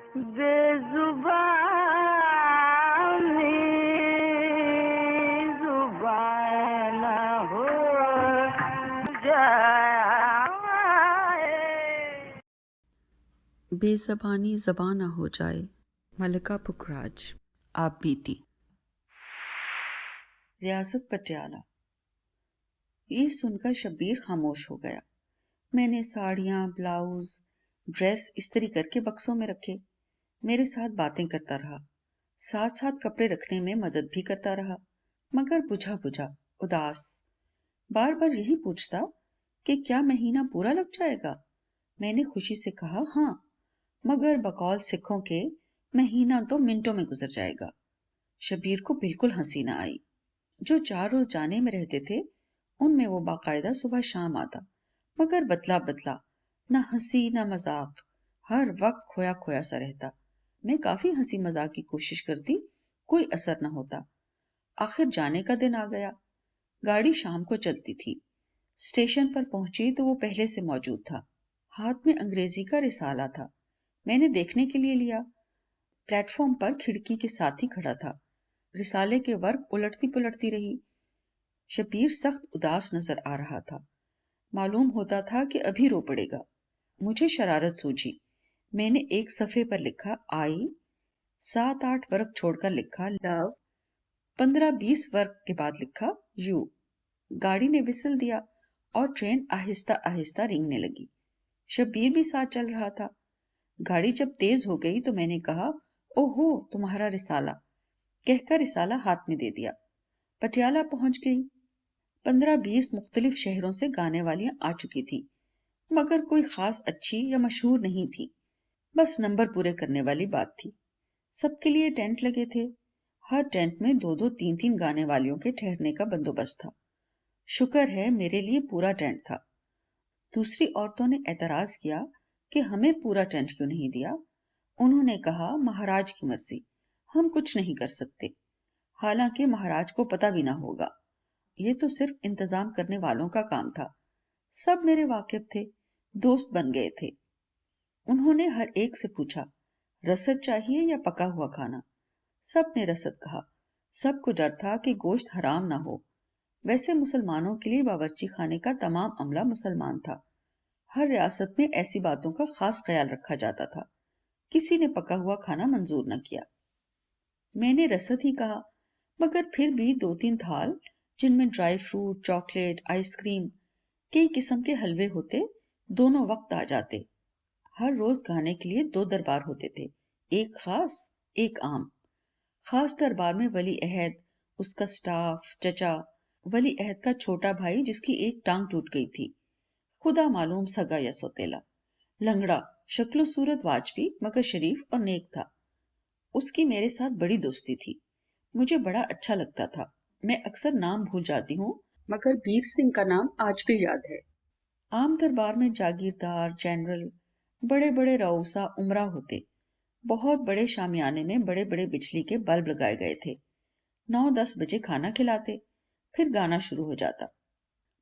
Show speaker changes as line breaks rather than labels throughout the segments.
بے زبانی زبان نہ ہو جائے.
بے زبانی زباں نہ ہو جائے. ملکہ پکھراج. آپ بیتی. ریاست پٹیالہ. یہ سن کر شبیر خاموش ہو گیا. میں نے ساڑیاں، بلاؤز، ڈریس استری کر کے بکسوں میں رکھے. میرے ساتھ باتیں کرتا رہا، ساتھ ساتھ کپڑے رکھنے میں مدد بھی کرتا رہا، مگر بجھا بجھا، اداس. بار بار یہی پوچھتا کہ کیا مہینہ پورا لگ جائے گا. میں نے خوشی سے کہا ہاں، مگر بقول سکھوں کے مہینہ تو منٹوں میں گزر جائے گا. شبیر کو بالکل ہنسی نہ آئی. جو 4 روز جانے میں رہتے تھے ان میں وہ باقاعدہ صبح شام آتا، مگر بدلا بدلا، نہ ہنسی نہ مذاق، ہر وقت کھویا کھویا سا رہتا. میں کافی ہنسی مذاق کی کوشش کرتی، کوئی اثر نہ ہوتا. آخر جانے کا دن آ گیا. گاڑی شام کو چلتی تھی. اسٹیشن پر پہنچی تو وہ پہلے سے موجود تھا. ہاتھ میں انگریزی کا رسالہ تھا. میں نے دیکھنے کے لیے لیا. پلیٹ فارم پر کھڑکی کے ساتھ ہی کھڑا تھا. رسالے کے ورق الٹتی پلٹتی رہی. شبیر سخت اداس نظر آ رہا تھا. معلوم ہوتا تھا کہ ابھی رو پڑے گا. مجھے شرارت سوچی. میں نے ایک صفحے پر لکھا آئی، 7-8 ورق چھوڑ کر لکھا لو، 15-20 ورق کے بعد لکھا یو. گاڑی نے وسل دیا اور ٹرین آہستہ آہستہ رینگنے لگی. شبیر بھی ساتھ چل رہا تھا. گاڑی جب تیز ہو گئی تو میں نے کہا او ہو تمہارا رسالہ، کہہ کر رسالہ ہاتھ میں دے دیا. پٹیالہ پہنچ گئی. 15-20 مختلف شہروں سے گانے والیاں آ چکی تھی، مگر کوئی خاص اچھی یا مشہور نہیں تھی. بس نمبر پورے کرنے والی بات تھی. سب کے لیے ٹینٹ لگے تھے. ہر ٹینٹ میں 2-2 3-3 گانے والیوں کے ٹھہرنے کا بندوبست تھا. شکر ہے میرے لیے پورا ٹینٹ تھا. دوسری عورتوں نے اعتراض کیا کہ ہمیں پورا ٹینٹ کیوں نہیں دیا. انہوں نے کہا مہاراج کی مرضی، ہم کچھ نہیں کر سکتے. حالانکہ مہاراج کو پتہ بھی نہ ہوگا. یہ تو صرف انتظام کرنے والوں کا کام تھا. سب میرے واقف تھے، دوست بن گئے تھے. انہوں نے ہر ایک سے پوچھا رسد چاہیے یا پکا ہوا کھانا. سب نے رسد کہا. سب کو ڈر تھا کہ گوشت حرام نہ ہو. ویسے مسلمانوں کے لیے باورچی خانے کا تمام عملہ مسلمان تھا. ہر ریاست میں ایسی باتوں کا خاص خیال رکھا جاتا تھا. کسی نے پکا ہوا کھانا منظور نہ کیا. میں نے رسد ہی کہا، مگر پھر بھی 2-3 تھال جن میں dry fruit, chocolate, ice cream, کئی قسم کے حلوے ہوتے، دونوں وقت آ جاتے. ہر روز گانے کے لیے 2 دربار ہوتے تھے، ایک خاص ایک عام. خاص دربار میں ولی عہد، اس کا سٹاف، چچا، ولی عہد کا چھوٹا بھائی جس کی ایک ٹانگ ٹوٹ گئی تھی، خدا معلوم سگا یا سوتیلا، لنگڑا، شکل و صورت واجبی مگر شریف اور نیک تھا. اس کی میرے ساتھ بڑی دوستی تھی. مجھے بڑا اچھا لگتا تھا. میں اکثر نام بھول جاتی ہوں مگر بیر سنگھ کا نام آج بھی یاد ہے. عام دربار میں جاگیردار، جنرل، بڑے بڑے رؤسا عمرہ ہوتے. بہت بڑے شامیانے میں بڑے بڑے بجلی کے بلب لگائے گئے تھے. 9-10 بجے کھانا کھلاتے، پھر گانا شروع ہو جاتا.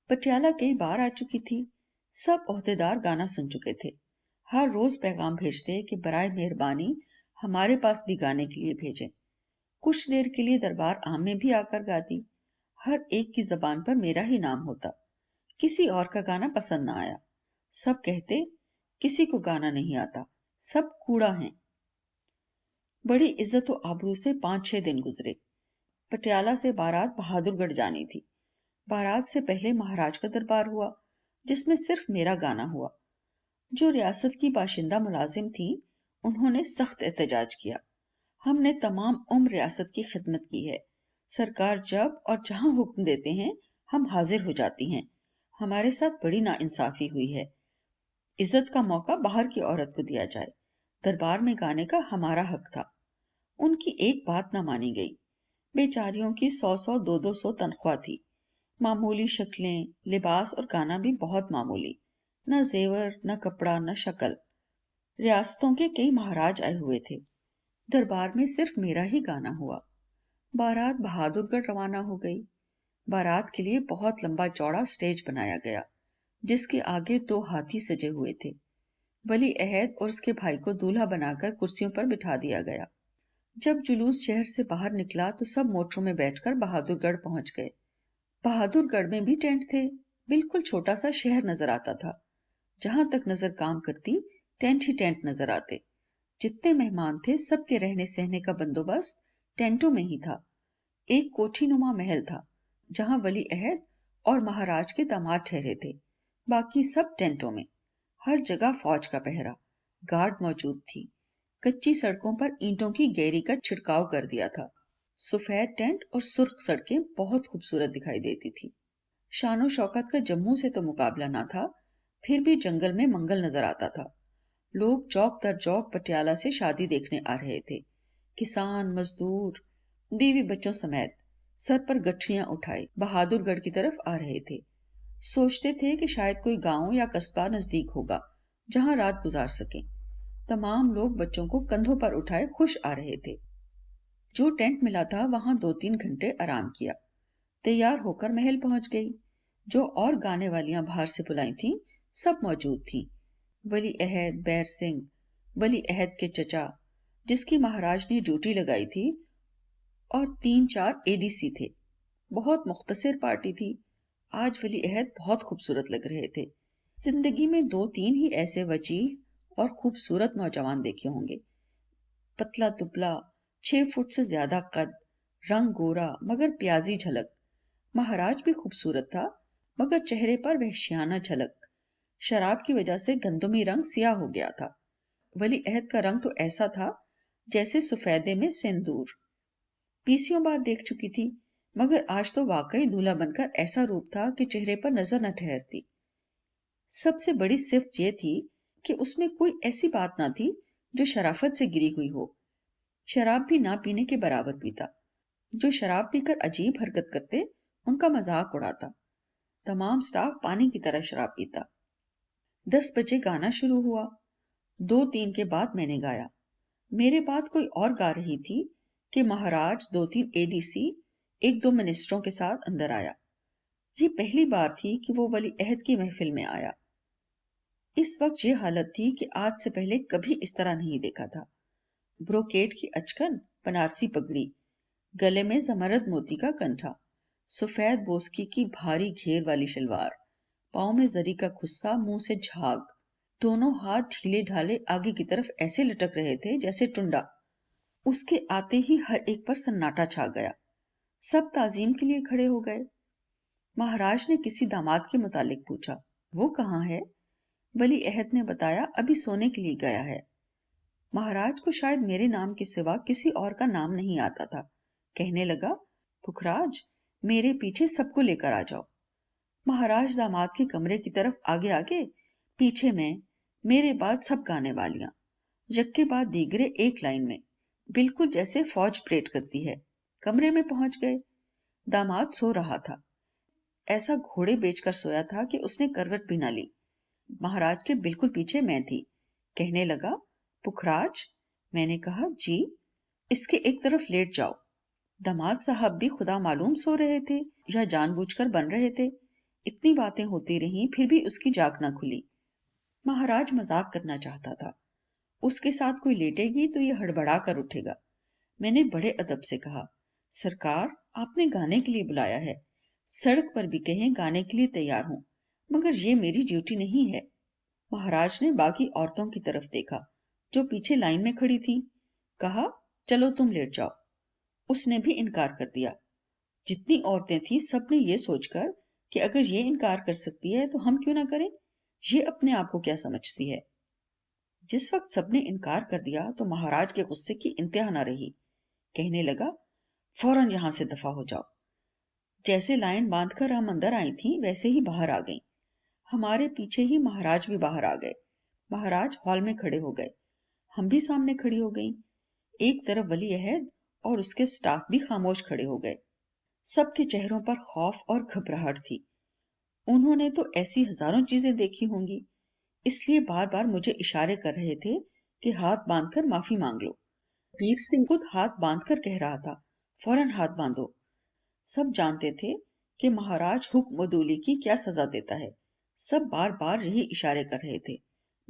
پٹیالہ کئی بار آ چکی تھی. سب عہدیدار گانا سن چکے تھے. ہر روز پیغام بھیجتے کہ برائے مہربانی ہمارے پاس بھی گانے کے لیے بھیجیں. کچھ دیر کے لیے دربار عام میں بھی آ کر گاتی. ہر ایک کی زبان پر میرا ہی نام ہوتا. کسی اور کا گانا پسند نہ آیا. سب کہتے کسی کو گانا نہیں آتا، سب کوڑا ہیں. بڑی عزت و آبرو سے 5-6 دن گزرے. پٹیالہ سے بارات بہادر گڑھ جانی تھی. بارات سے پہلے مہاراج کا دربار ہوا جس میں صرف میرا گانا ہوا. جو ریاست کی باشندہ ملازم تھی انہوں نے سخت احتجاج کیا. ہم نے تمام عمر ریاست کی خدمت کی ہے. سرکار جب اور جہاں حکم دیتے ہیں ہم حاضر ہو جاتی ہیں. ہمارے ساتھ بڑی ناانصافی ہوئی ہے. عزت کا موقع باہر کی عورت کو دیا جائے. دربار میں گانے کا ہمارا حق تھا. ان کی ایک بات نہ مانی گئی. بیچاریوں کی 100-200 تنخواہ تھی. معمولی شکلیں، لباس اور گانا بھی بہت معمولی. نہ زیور، نہ کپڑا، نہ شکل. ریاستوں کے کئی مہاراج آئے ہوئے تھے. دربار میں صرف میرا ہی گانا ہوا. بارات بہادر گڑھ روانہ ہو گئی. بارات کے لیے بہت لمبا چوڑا سٹیج بنایا گیا جس کے آگے 2 ہاتھی سجے ہوئے تھے. ولی عہد اور اس کے بھائی کو دولہا بنا کر کرسیوں پر بٹھا دیا گیا۔ جب جلوس شہر سے باہر نکلا تو سب موٹروں میں بیٹھ کر بہادر گڑھ پہنچ گئے۔ بہادر گڑھ میں بھی ٹینٹ تھے، بالکل چھوٹا سا شہر نظر آتا تھا۔ جہاں تک نظر کام کرتی ٹینٹ ہی ٹینٹ نظر آتے۔ جتنے مہمان تھے سب کے رہنے سہنے کا بندوبست ٹینٹوں میں ہی تھا۔ ایک کوٹھی نما محل تھا جہاں ولی عہد اور مہاراج کے داماد ٹھہرے تھے، باقی سب ٹینٹوں میں۔ ہر جگہ فوج کا پہرا، گارڈ موجود تھی۔ کچی سڑکوں پر اینٹوں کی گیری کا چھڑکاؤ کر دیا تھا۔ سفید ٹینٹ اور سرخ سڑکیں بہت خوبصورت دکھائی دیتی تھی۔ شان و شوکت کا جموں سے تو مقابلہ نہ تھا، پھر بھی جنگل میں منگل نظر آتا تھا۔ لوگ چوک در چوک پٹیالہ سے شادی دیکھنے آ رہے تھے۔ کسان، مزدور، بیوی بچوں سمیت سر پر گٹھڑیاں اٹھائے بہادر گڑھ کی طرف آ رہے تھے۔ سوچتے تھے کہ شاید کوئی گاؤں یا قصبہ نزدیک ہوگا جہاں رات گزار سکیں۔ تمام لوگ بچوں کو کندھوں پر اٹھائے خوش آ رہے تھے۔ جو ٹینٹ ملا تھا وہاں 2-3 گھنٹے آرام کیا، تیار ہو کر محل پہنچ گئی۔ جو اور گانے والیاں باہر سے بلائی تھیں سب موجود تھیں۔ ولی عہد، بیر سنگھ، ولی عہد کے چچا جس کی مہاراج نے ڈیوٹی لگائی تھی، اور 3-4 ADC تھے۔ بہت مختصر پارٹی تھی۔ آج ولی عہد بہت خوبصورت لگ رہے تھے۔ زندگی میں 2-3 ہی ایسے وجیح اور خوبصورت نوجوان دیکھے ہوں گے۔ پتلا دبلا، 6 فٹ سے زیادہ قد، رنگ گورا مگر پیازی جھلک۔ مہاراج بھی خوبصورت تھا مگر چہرے پر وحشیانہ جھلک۔ شراب کی وجہ سے گندمی رنگ سیاہ ہو گیا تھا۔ ولی عہد کا رنگ تو ایسا تھا جیسے سفیدے میں سندور۔ 20 بار دیکھ چکی تھی مگر آج تو واقعی دولہا بن کر ایسا روپ تھا کہ چہرے پر نظر نہ ٹھہرتی۔ سب سے بڑی صفت یہ تھی کہ اس میں کوئی ایسی بات نہ تھی جو شرافت سے گری ہوئی ہو۔ شراب بھی نہ پینے کے برابر پیتا۔ جو شراب پی کر عجیب حرکت کرتے ان کا مذاق اڑاتا۔ تمام سٹاف پانی کی طرح شراب پیتا۔ 10 بجے گانا شروع ہوا۔ 2-3 کے بعد میں نے گایا۔ میرے بعد کوئی اور گا رہی تھی کہ مہاراج، 2-3 ADC، 1-2 منسٹروں کے ساتھ اندر آیا۔ یہ پہلی بار تھی کہ وہ ولی عہد کی محفل میں آیا۔ اس وقت یہ حالت تھی کہ آج سے پہلے کبھی اس طرح نہیں دیکھا تھا۔ بروکیٹ کی اچکن، بنارسی پگڑی، گلے میں زمرد موتی کا کنٹھا، سفید بوسکی کی بھاری گھیر والی شلوار، پاؤں میں زری کا کھسا، منہ سے جھاگ، دونوں ہاتھ ڈھیلے ڈھالے آگے کی طرف ایسے لٹک رہے تھے جیسے ٹنڈا۔ اس کے آتے ہی ہر ایک پر سناٹا چھا گیا۔ سب تعظیم کے لیے کھڑے ہو گئے۔ مہاراج نے کسی داماد کے متعلق پوچھا، وہ کہاں ہے؟ ولی عہد نے بتایا، ابھی سونے کے لیے گیا ہے۔ مہاراج کو شاید میرے نام کے سوا کسی اور کا نام نہیں آتا تھا۔ کہنے لگا، پکھراج، میرے پیچھے سب کو لے کر آ جاؤ۔ مہاراج داماد کے کمرے کی طرف آگے آگے، پیچھے میں، میرے بعد سب گانے والیاں، یک کے بعد دیگرے ایک لائن میں، بالکل جیسے فوج پریڈ کرتی ہے۔ کمرے میں پہنچ گئے۔ داماد سو رہا تھا، ایسا گھوڑے بیچ کر سویا تھا کہ اس نے کروٹ بھی نہ لی۔ مہاراج کے بالکل پیچھے میں تھی۔ کہنے لگا، پکھراج؟ میں نے کہا، جی۔ اس کے ایک طرف لیٹ جاؤ۔ داماد صاحب بھی خدا معلوم سو رہے تھے یا جان بوجھ کر بن رہے تھے۔ اتنی باتیں ہوتی رہیں پھر بھی اس کی جاگ نہ کھلی۔ مہاراج مذاق کرنا چاہتا تھا، اس کے ساتھ کوئی لیٹے گی تو یہ ہڑبڑا کر اٹھے گا۔ میں نے بڑے ادب سے کہا، سرکار، آپ نے گانے کے لیے بلایا ہے، سڑک پر بھی کہیں گانے کے لیے تیار ہوں، مگر یہ میری ڈیوٹی نہیں ہے۔ مہاراج نے باقی عورتوں کی طرف دیکھا جو پیچھے لائن میں کھڑی تھی، کہا، چلو تم لیٹ جاؤ۔ اس نے بھی انکار کر دیا۔ جتنی عورتیں تھیں سب نے یہ سوچ کر کہ اگر یہ انکار کر سکتی ہے تو ہم کیوں نہ کریں، یہ اپنے آپ کو کیا سمجھتی ہے۔ جس وقت سب نے انکار کر دیا تو مہاراج کے غصے کی انتہا نہ رہی۔ کہنے لگا، فوراً یہاں سے دفع ہو جاؤ۔ جیسے لائن باندھ کر ہم اندر آئی تھیں ویسے ہی باہر آ گئیں۔ ہمارے پیچھے ہی مہاراج بھی باہر آ گئے۔ مہاراج ہال میں کھڑے ہو گئے، ہم بھی سامنے کھڑی ہو گئیں۔ ایک طرف ولی عہد اور اس کے سٹاف بھی خاموش کھڑے ہو گئے۔ سب کے چہروں پر خوف اور گھبراہٹ تھی۔ انہوں نے تو ایسی ہزاروں چیزیں دیکھی ہوں گی، اس لیے بار بار مجھے اشارے کر رہے تھے کہ ہاتھ باندھ کر معافی مانگ لو۔ بیر سنگھ خود ہاتھ باندھ کر کہہ رہا تھا، فوراً ہاتھ باندھو۔ سب جانتے تھے کہ مہاراج حکم عدولی کی کیا سزا دیتا ہے۔ سب بار بار یہی اشارے کر رہے تھے،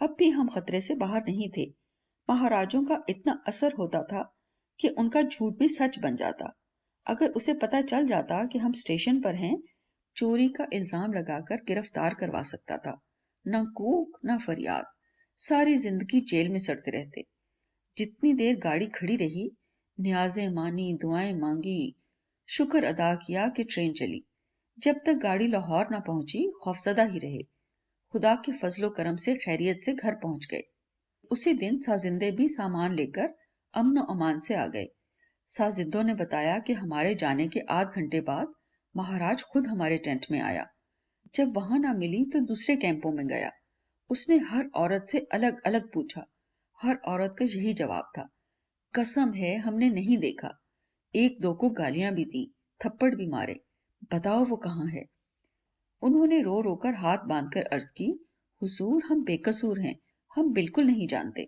اب بھی ہم خطرے سے باہر نہیں تھے۔ مہاراجوں کا اتنا اثر ہوتا تھا کہ ان کا جھوٹ بھی سچ بن جاتا۔ اگر اسے پتہ چل جاتا کہ ہم اسٹیشن پر ہیں، چوری کا الزام لگا کر گرفتار کروا سکتا تھا۔ نہ کوک نہ فریاد، ساری زندگی جیل میں سڑتے رہتے۔ جتنی دیر گاڑی کھڑی رہی، نیازیں مانی، دعائیں مانگی، شکر ادا کیا کہ ٹرین چلی۔ جب تک گاڑی لاہور نہ پہنچی خوفزدہ ہی رہے۔ خدا کے فضل و کرم سے خیریت سے گھر پہنچ گئے۔ اسی دن سازندے بھی سامان لے کر امن و امان سے آ گئے۔ سازندوں نے بتایا کہ ہمارے جانے کے آدھ گھنٹے بعد مہاراج خود ہمارے ٹینٹ میں آیا۔ جب وہاں نہ ملی تو دوسرے کیمپوں میں گیا۔ اس نے ہر عورت سے الگ الگ پوچھا۔ ہر عورت کا یہی جواب تھا، قسم ہے ہم نے نہیں دیکھا۔ ایک دو کو گالیاں بھی دیں، تھپڑ بھی مارے، بتاؤ وہ کہاں ہے۔ انہوں نے رو رو کر ہاتھ باندھ کر عرض کی، حضور ہم بے قصور ہیں، ہم بالکل نہیں جانتے۔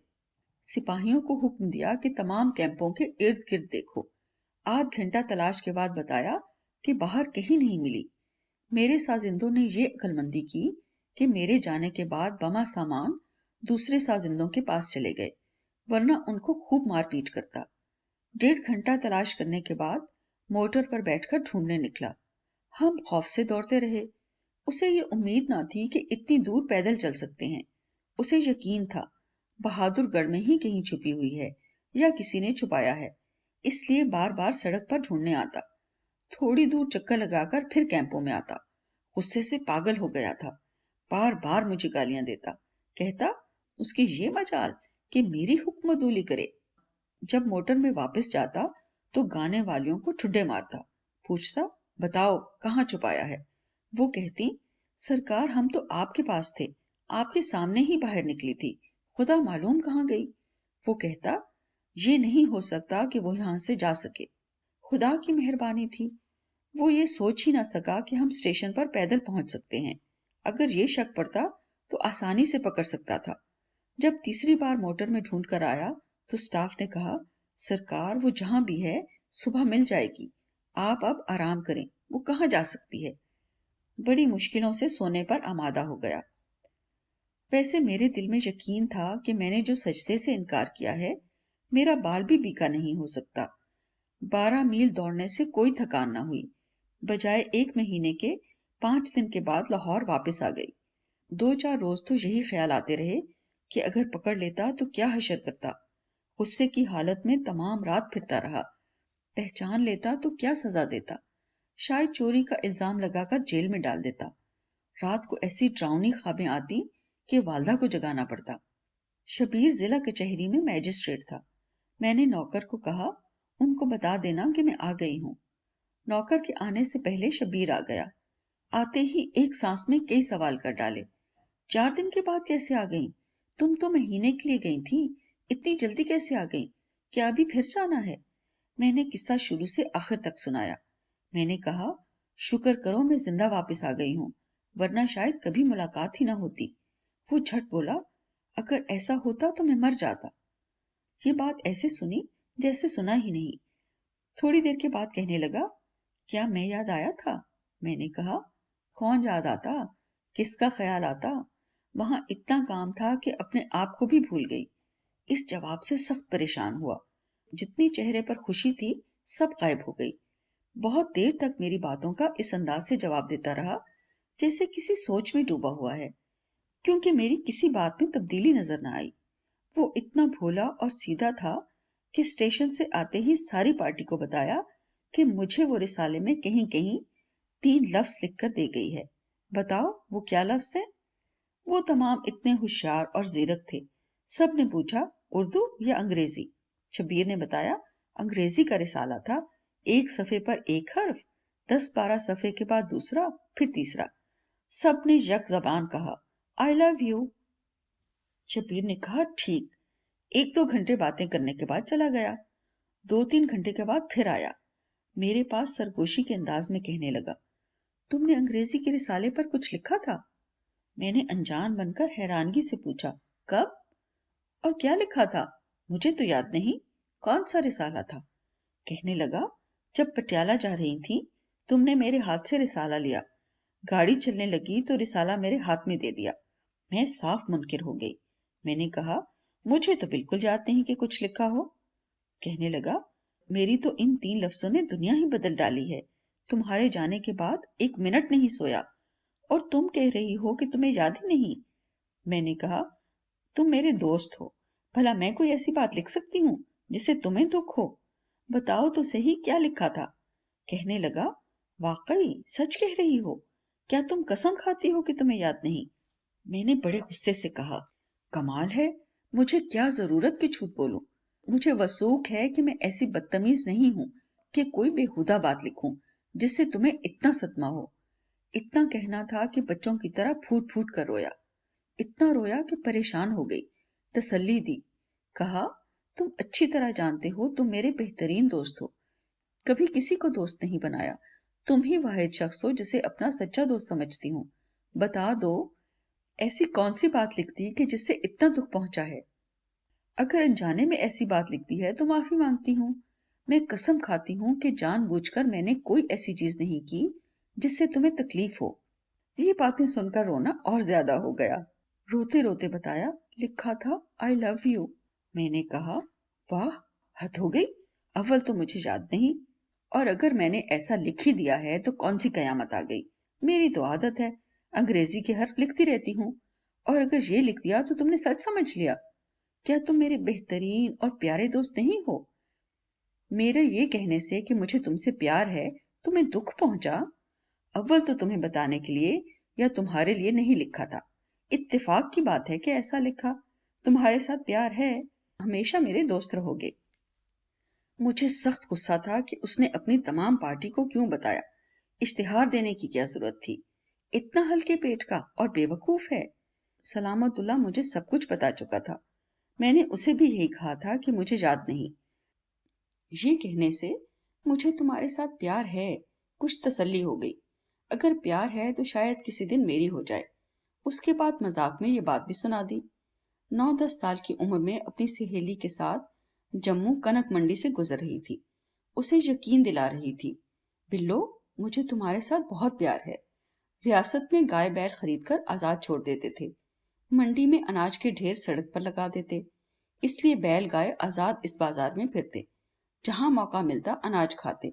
سپاہیوں کو حکم دیا کہ تمام کیمپوں کے ارد گرد دیکھو۔ آدھ گھنٹہ تلاش کے بعد بتایا کہ باہر کہیں نہیں ملی۔ میرے سازندوں نے یہ عقل مندی کی کہ میرے جانے کے بعد بما سامان دوسرے سازندوں کے پاس چلے گئے، ورنہ ان کو خوب مار پیٹ کرتا۔ 1.5 گھنٹہ تلاش کرنے کے بعد موٹر پر بیٹھ کر ڈھونڈنے نکلا۔ ہم خوف سے دوڑتے رہے۔ اسے یہ امید نہ تھی کہ اتنی دور پیدل چل سکتے ہیں۔ اسے یقین تھا بہادر گڑھ میں ہی کہیں چھپی ہوئی ہے یا کسی نے چھپایا ہے، اس لیے بار بار سڑک پر ڈھونڈنے آتا۔ تھوڑی دور چکر لگا کر پھر کیمپوں میں آتا۔ غصے سے پاگل ہو گیا تھا۔ بار بار مجھے گالیاں دیتا، کہتا اس کی یہ مجال کہ میری حکم عدولی کرے۔ جب موٹر میں واپس جاتا تو گانے والیوں کو ٹھڈے مارتا، پوچھتا بتاؤ کہاں چھپایا ہے۔ وہ کہتی سرکار ہم تو آپ کے پاس تھے، آپ کے سامنے ہی باہر نکلی تھی، خدا معلوم کہاں گئی۔ وہ کہتا یہ نہیں ہو سکتا کہ وہ یہاں سے جا سکے۔ خدا کی مہربانی تھی، وہ یہ سوچ ہی نہ سکا کہ ہم اسٹیشن پر پیدل پہنچ سکتے ہیں۔ اگر یہ شک پڑتا تو آسانی سے پکڑ سکتا تھا۔ جب تیسری بار موٹر میں ڈھونڈ کر آیا تو سٹاف نے کہا سرکار وہ جہاں بھی ہے صبح مل جائے گی، آپ اب آرام کریں، وہ کہاں جا سکتی ہے۔ بڑی مشکلوں سے سونے پر آمادہ ہو گیا۔ ویسے میرے دل میں یقین تھا کہ میں نے جو سجدے سے انکار کیا ہے، میرا بال بھی بیکا نہیں ہو سکتا۔ 12 میل دوڑنے سے کوئی تھکان نہ ہوئی۔ بجائے 1 مہینے کے 5 دن کے بعد لاہور واپس آ گئی۔ 2-4 روز تو یہی خیال آتے رہے کہ اگر پکڑ لیتا تو کیا حشر کرتا۔ غصے کی حالت میں تمام رات پھرتا رہا۔ پہچان لیتا تو کیا سزا دیتا۔ شاید چوری کا الزام لگا کر جیل میں ڈال دیتا۔ رات کو ایسی ڈراؤنی خوابیں آتی کہ والدہ کو جگانا پڑتا۔ شبیر ضلع کچہری میں میجسٹریٹ تھا۔ میں نے نوکر کو کہا ان کو بتا دینا کہ میں آ گئی ہوں۔ نوکر کے آنے سے پہلے شبیر آ گیا۔ آتے ہی ایک سانس میں کئی سوال کر ڈالے۔ 4 دن کے بعد کیسے آ گئیں؟ تم تو مہینے کے لیے گئی تھی، اتنی جلدی کیسے آ گئیں؟ کیا ابھی پھر جانا ہے؟ میں نے قصہ شروع سے آخر تک سنایا۔ میں نے کہا شکر کرو میں زندہ واپس آ گئی ہوں، ورنہ شاید کبھی ملاقات ہی نہ ہوتی۔ وہ جھٹ بولا اگر ایسا ہوتا تو میں مر جاتا۔ یہ بات ایسے سنی جیسے سنا ہی نہیں۔ تھوڑی دیر کے بعد کہنے لگا کیا میں یاد آیا تھا؟ میں نے کہا کون یاد آتا، کس کا خیال آتا، وہاں اتنا کام تھا کہ اپنے آپ کو بھی بھول گئی۔ اس جواب سے سخت پریشان ہوا۔ جتنی چہرے پر خوشی تھی سب غائب ہو گئی۔ بہت دیر تک میری باتوں کا اس انداز سے جواب دیتا رہا جیسے کسی سوچ میں ڈوبا ہوا ہے، کیونکہ میری کسی بات میں تبدیلی نظر نہ آئی۔ وہ اتنا بھولا اور سیدھا تھا کہ اسٹیشن سے آتے ہی ساری پارٹی کو بتایا کہ مجھے وہ رسالے میں کہیں کہیں 3 لفظ لکھ کر دے گئی ہے۔ بتاؤ وہ کیا لفظ ہیں؟ وہ تمام اتنے ہوشیار اور زیرک تھے، سب نے پوچھا اردو یا انگریزی؟ شبیر نے بتایا انگریزی کا رسالہ تھا، 1 صفحے پر 1 حرف، 10-12 صفحے کے بعد دوسرا، پھر تیسرا۔ سب نے یک زبان کہا I love you۔ شبیر نے کہا ٹھیک۔ 1-2 گھنٹے باتیں کرنے کے بعد چلا گیا۔ 2-3 گھنٹے کے بعد پھر آیا۔ میرے پاس سرگوشی کے انداز میں کہنے لگا تم نے انگریزی کے رسالے پر کچھ لکھا تھا؟ میں نے انجان بن کر حیرانگی سے پوچھا کب اور کیا لکھا تھا؟ مجھے تو یاد نہیں، کون سا رسالہ تھا؟ کہنے لگا جب پٹیالہ جا رہی تھی تم نے میرے ہاتھ سے رسالہ لیا، گاڑی چلنے لگی تو رسالہ میرے ہاتھ میں دے دیا، میں صاف منکر ہو گئی۔ میں نے کہا مجھے تو بالکل یاد نہیں کہ کچھ لکھا ہو۔ کہنے لگا میری تو ان 3 لفظوں نے دنیا ہی بدل ڈالی ہے۔ تمہارے جانے کے بعد 1 منٹ نہیں سویا، اور تم کہہ رہی ہو کہ تمہیں یاد ہی نہیں۔ میں نے کہا تم میرے دوست ہو، بھلا میں کوئی ایسی بات لکھ سکتی ہوں جس سے تمہیں دکھ ہو؟ بتاؤ تو صحیح کیا لکھا تھا؟ کہنے لگا واقعی سچ کہہ رہی ہو؟ کیا تم قسم کھاتی ہو کہ تمہیں یاد نہیں؟ میں نے بڑے غصے سے کہا کمال ہے، مجھے کیا ضرورت کہ جھوٹ بولوں؟ مجھے وثوق ہے کہ میں ایسی بدتمیز نہیں ہوں کہ کوئی بےہودہ بات لکھوں جس سے تمہیں اتنا صدمہ ہو۔ اتنا کہنا تھا کہ بچوں کی طرح پھوٹ پھوٹ کر رویا، اتنا رویا کہ پریشان ہو گئی۔ تسلی دی، کہا تم اچھی طرح جانتے ہو تم میرے بہترین دوست ہو، کبھی کسی کو دوست نہیں بنایا، تم ہی واحد شخص ہو جسے اپنا سچا دوست سمجھتی ہوں۔ بتا دو ایسی کون سی بات لکھتی کہ جس سے اتنا دکھ پہنچا ہے؟ اگر انجانے میں ایسی بات لکھتی ہے تو معافی مانگتی ہوں۔ میں قسم کھاتی ہوں کہ جان بوجھ کر میں نے کوئی ایسی چیز نہیں کی جس سے تمہیں تکلیف ہو۔ یہ باتیں سن کر رونا اور زیادہ ہو گیا۔ روتے روتے بتایا لکھا تھا آئی لو یو۔ میں نے کہا واہ حد ہو گئی، اول تو مجھے یاد نہیں، اور اگر میں نے ایسا لکھ ہی دیا ہے تو کون سی قیامت آ گئی؟ میری تو عادت ہے انگریزی کے حرف لکھتی رہتی ہوں، اور اگر یہ لکھ دیا تو تم نے سچ سمجھ لیا۔ کیا تم میرے بہترین اور پیارے دوست نہیں ہو؟ میرے یہ کہنے سے کہ مجھے تم سے پیار ہے تمہیں دکھ پہنچا؟ اول تو تمہیں بتانے کے لیے یا تمہارے لیے نہیں لکھا تھا، اتفاق کی بات ہے کہ ایسا لکھا۔ تمہارے ساتھ پیار ہے، ہمیشہ میرے دوست رہو گے۔ مجھے سخت غصہ تھا کہ اس نے اپنی تمام پارٹی کو کیوں بتایا، اشتہار دینے کی کیا ضرورت تھی؟ اتنا ہلکے پیٹ کا اور بے وقوف ہے۔ سلامت اللہ مجھے سب کچھ بتا چکا تھا، میں نے اسے بھی یہی کہا تھا کہ مجھے یاد نہیں۔ یہ کہنے سے مجھے تمہارے ساتھ پیار ہے کچھ تسلی ہو گئی۔ اگر پیار ہے تو شاید کسی دن میری ہو جائے۔ اس کے بعد مذاق میں یہ بات بھی سنا دی۔ 9-10 سال کی عمر میں اپنی سہیلی کے ساتھ جموں کنک منڈی سے گزر رہی تھی، اسے یقین دلا رہی تھی بلو مجھے تمہارے ساتھ بہت پیار ہے۔ ریاست میں گائے بیل خرید کر آزاد چھوڑ دیتے تھے، منڈی میں اناج کے ڈھیر سڑک پر لگا دیتے، اس لیے بیل گائے آزاد اس بازار میں پھرتے، جہاں موقع ملتا اناج کھاتے۔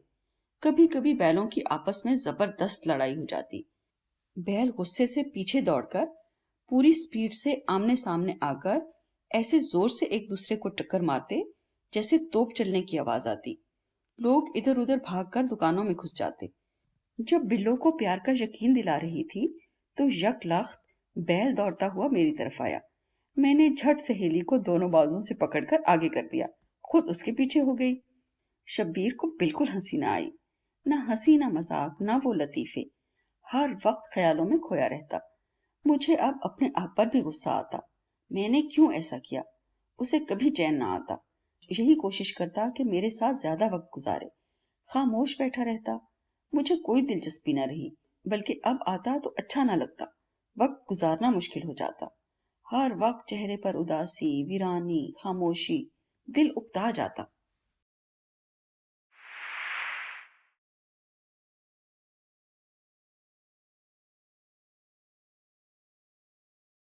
کبھی کبھی بیلوں کی آپس میں زبردست لڑائی ہو جاتی، بیل غصے سے پیچھے دوڑ کر پوری سپیڈ سے آمنے سامنے آ کر ایسے زور سے ایک دوسرے کو ٹکر مارتے جیسے توپ چلنے کی آواز آتی۔ لوگ ادھر ادھر بھاگ کر دکانوں میں گھس جاتے۔ جب بلو کو پیار کا یقین دلا رہی تھی تو یک لخت بیل دوڑتا ہوا میری طرف آیا۔ میں نے جھٹ سہیلی کو دونوں بازوں سے پکڑ کر آگے کر دیا، خود اس کے پیچھے ہو گئی۔ شبیر کو بالکل ہنسی نہ آئی، نہ ہنسی نہ مذاق نہ وہ لطیفے، ہر وقت خیالوں میں کھویا رہتا۔ مجھے اب اپنے آپ پر بھی غصہ آتا، میں نے کیوں ایسا کیا؟ اسے کبھی چین نہ آتا، یہی کوشش کرتا کہ میرے ساتھ زیادہ وقت گزارے، خاموش بیٹھا رہتا۔ مجھے کوئی دلچسپی نہ رہی، بلکہ اب آتا تو اچھا نہ لگتا، وقت گزارنا مشکل ہو جاتا۔ ہر وقت چہرے پر اداسی، ویرانی، خاموشی، دل اکتا جاتا۔